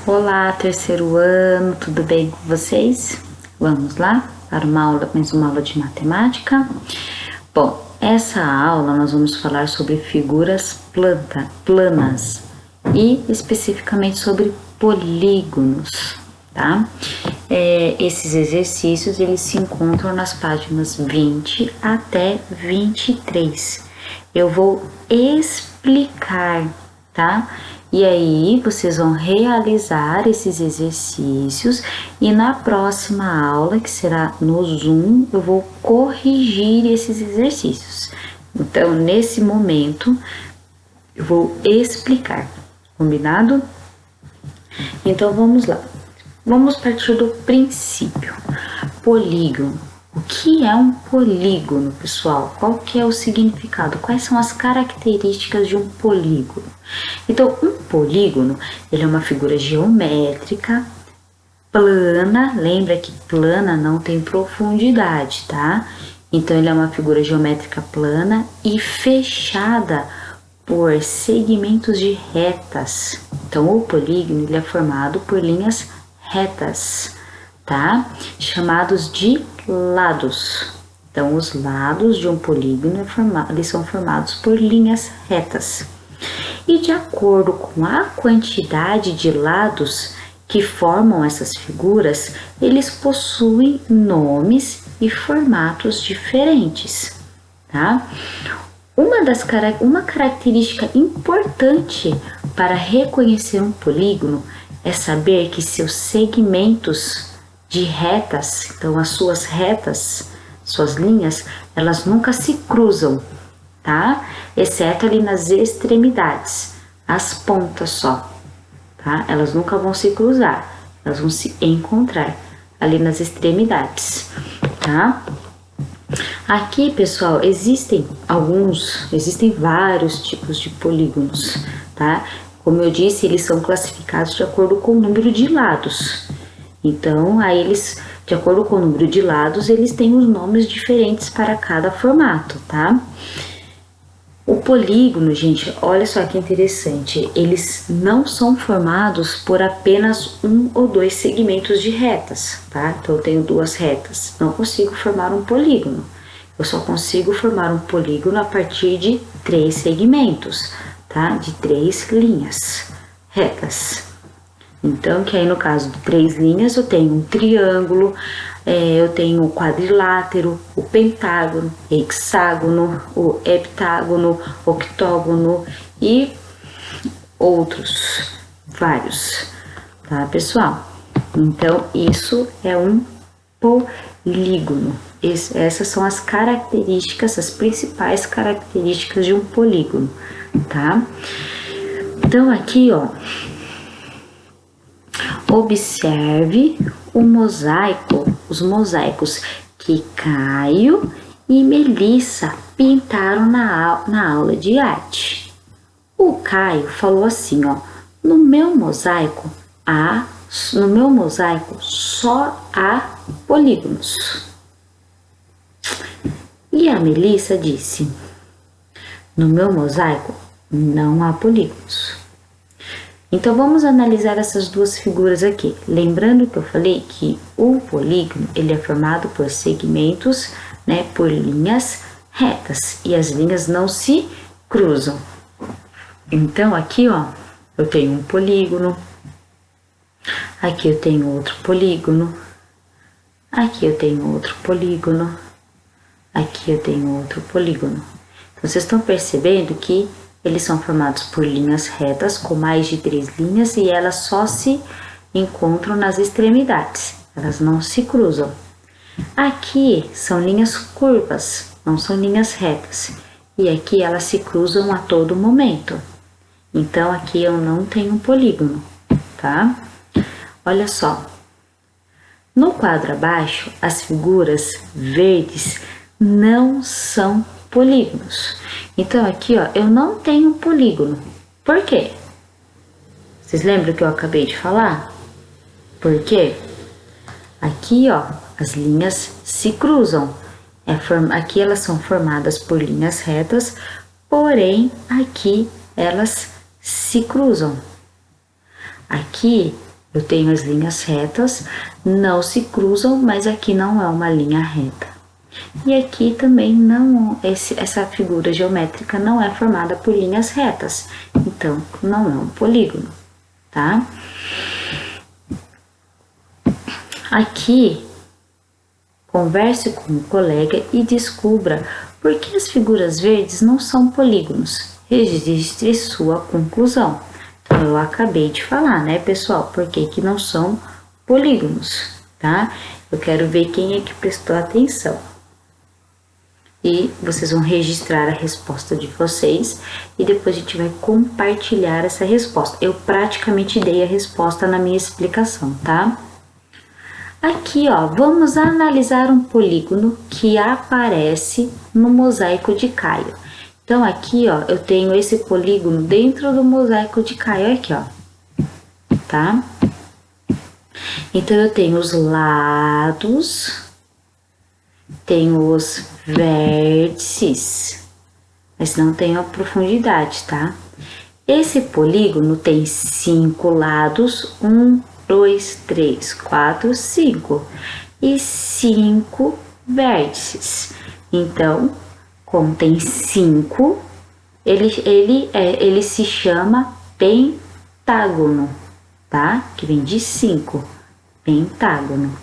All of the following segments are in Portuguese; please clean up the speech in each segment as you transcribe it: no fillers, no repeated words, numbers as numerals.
Olá, terceiro ano, tudo bem com vocês? Vamos lá para mais uma aula de matemática. Bom, essa aula nós vamos falar sobre figuras planas e especificamente sobre polígonos, tá? Esses exercícios eles se encontram nas páginas 20 até 23. Eu vou explicar, tá? E aí, vocês vão realizar esses exercícios e na próxima aula, que será no Zoom, eu vou corrigir esses exercícios. Então, nesse momento, eu vou explicar, combinado? Então, vamos lá. Vamos partir do princípio. Polígono. O que é um polígono, pessoal? Qual que é o significado? Quais são as características de um polígono? Então, um polígono, ele é uma figura geométrica plana. Lembra que plana não tem profundidade, tá? Então, ele é uma figura geométrica plana e fechada por segmentos de retas. Então, o polígono, ele é formado por linhas retas, tá? Chamados de lados. Então, os lados de um polígono eles são formados por linhas retas. E de acordo com a quantidade de lados que formam essas figuras, eles possuem nomes e formatos diferentes, tá? Uma característica importante para reconhecer um polígono é saber que seus segmentos de retas, então as suas retas, suas linhas, elas nunca se cruzam, tá? Exceto ali nas extremidades, as pontas só, tá? Elas nunca vão se cruzar, elas vão se encontrar ali nas extremidades, tá? Aqui, pessoal, existem vários tipos de polígonos, tá? Como eu disse, eles são classificados de acordo com o número de lados. Então, aí eles, de acordo com o número de lados, eles têm os nomes diferentes para cada formato, tá? O polígono, gente, olha só que interessante, eles não são formados por apenas um ou dois segmentos de retas, tá? Então, eu tenho duas retas, não consigo formar um polígono. Eu só consigo formar um polígono a partir de 3 segmentos, tá? De 3 linhas retas. Então, que aí no caso de 3 linhas, eu tenho um triângulo, eu tenho o quadrilátero, o pentágono, hexágono, o heptágono, octógono e outros, vários, tá, pessoal? Então, isso é um polígono. Essas são as características, as principais características de um polígono, tá? Então, aqui, ó, observe o mosaico, os mosaicos que Caio e Melissa pintaram na aula de arte. O Caio falou assim, ó, no meu mosaico só há polígonos. E a Melissa disse, no meu mosaico não há polígonos. Então, vamos analisar essas duas figuras aqui. Lembrando que eu falei que o polígono, ele é formado por segmentos, né, por linhas retas. E as linhas não se cruzam. Então, aqui, ó, eu tenho um polígono. Aqui eu tenho outro polígono. Aqui eu tenho outro polígono. Aqui eu tenho outro polígono. Então, vocês estão percebendo que eles são formados por linhas retas com mais de 3 linhas e elas só se encontram nas extremidades, elas não se cruzam. Aqui são linhas curvas, não são linhas retas, e aqui elas se cruzam a todo momento. Então, aqui eu não tenho um polígono, tá? Olha só, no quadro abaixo, as figuras verdes não são polígonos. Então, aqui, ó, eu não tenho um polígono. Por quê? Vocês lembram que eu acabei de falar? Por quê? Aqui, ó, as linhas se cruzam. Aqui elas são formadas por linhas retas, porém, aqui elas se cruzam. Aqui Eu tenho as linhas retas, não se cruzam, mas aqui não é uma linha reta. E aqui também não, essa figura geométrica não é formada por linhas retas, então não é um polígono, tá? Aqui, converse com o colega e descubra por que as figuras verdes não são polígonos. Registre sua conclusão. Então, eu acabei de falar, né, pessoal, por que não são polígonos, tá? Eu quero ver quem é que prestou atenção. E vocês vão registrar a resposta de vocês e depois a gente vai compartilhar essa resposta. Eu praticamente dei a resposta na minha explicação, tá? Aqui, ó, vamos analisar um polígono que aparece no mosaico de Caio. Então, aqui, ó, eu tenho esse polígono dentro do mosaico de Caio, aqui, ó, tá? Então, eu tenho os lados, tenho os vértices, mas não tenho a profundidade, tá? Esse polígono tem 5 lados, 1, 2, 3, 4, 5 e 5 vértices. Então, como tem 5, ele se chama pentágono, tá? Que vem de 5, pentágono.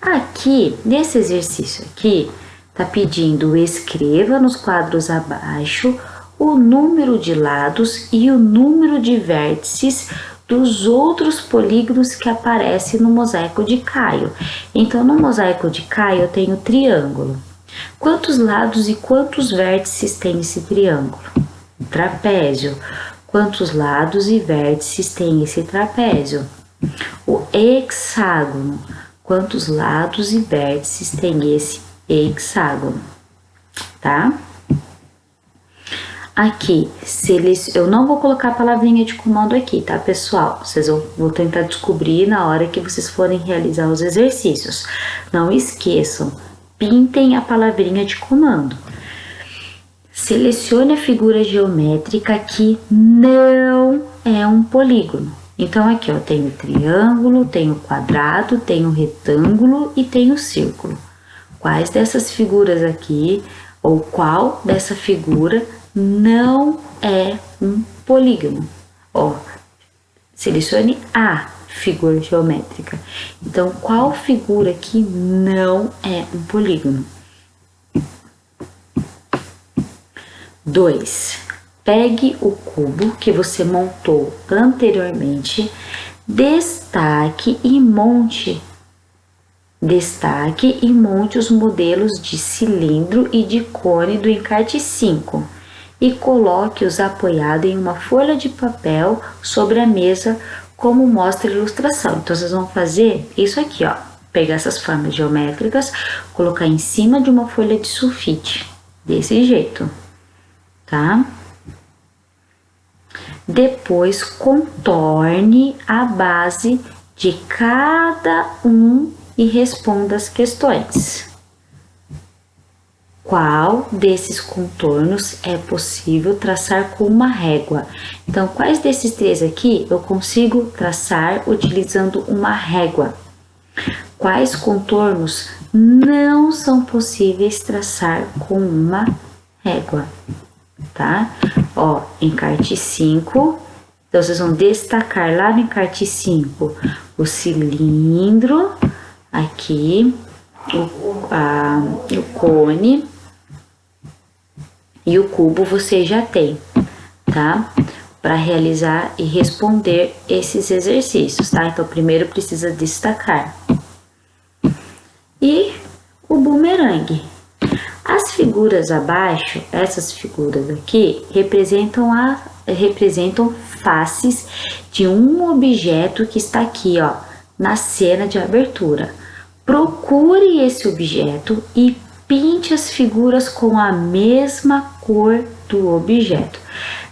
Aqui, nesse exercício aqui, tá pedindo escreva nos quadros abaixo o número de lados e o número de vértices dos outros polígonos que aparecem no mosaico de Caio. Então, no mosaico de Caio eu tenho triângulo. Quantos lados e quantos vértices tem esse triângulo? Trapézio. Quantos lados e vértices tem esse trapézio? O hexágono. Quantos lados e vértices tem esse hexágono, tá? Aqui, eu não vou colocar a palavrinha de comando aqui, tá, pessoal? Vou tentar descobrir na hora que vocês forem realizar os exercícios. Não esqueçam, pintem a palavrinha de comando. Selecione a figura geométrica que não é um polígono. Então, aqui, ó, tenho triângulo, tenho quadrado, tenho retângulo e tenho círculo. Quais dessas figuras aqui, ou qual dessa figura não é um polígono? Ó, selecione a figura geométrica. Então, qual figura aqui não é um polígono? 2. Pegue o cubo que você montou anteriormente, destaque e monte os modelos de cilindro e de cone do encarte 5 e coloque-os apoiado em uma folha de papel sobre a mesa, como mostra a ilustração. Então, vocês vão fazer isso aqui, ó, pegar essas formas geométricas, colocar em cima de uma folha de sulfite, desse jeito, tá? Depois, contorne a base de cada um e responda as questões. Qual desses contornos é possível traçar com uma régua? Então, quais desses 3 aqui eu consigo traçar utilizando uma régua? Quais contornos não são possíveis traçar com uma régua? Tá? Ó, encarte 5, então vocês vão destacar lá no encarte 5 o cilindro, aqui, o cone e o cubo você já tem, tá? Para realizar e responder esses exercícios, tá? Então, primeiro precisa destacar. E o bumerangue. As figuras abaixo, essas figuras aqui, representam faces de um objeto que está aqui, ó, na cena de abertura. Procure esse objeto e pinte as figuras com a mesma cor do objeto.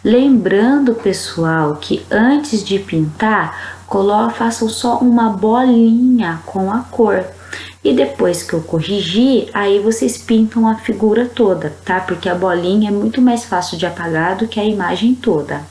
Lembrando, pessoal, que antes de pintar, façam só uma bolinha com a cor. E depois que eu corrigir, aí vocês pintam a figura toda, tá? Porque a bolinha é muito mais fácil de apagar do que a imagem toda.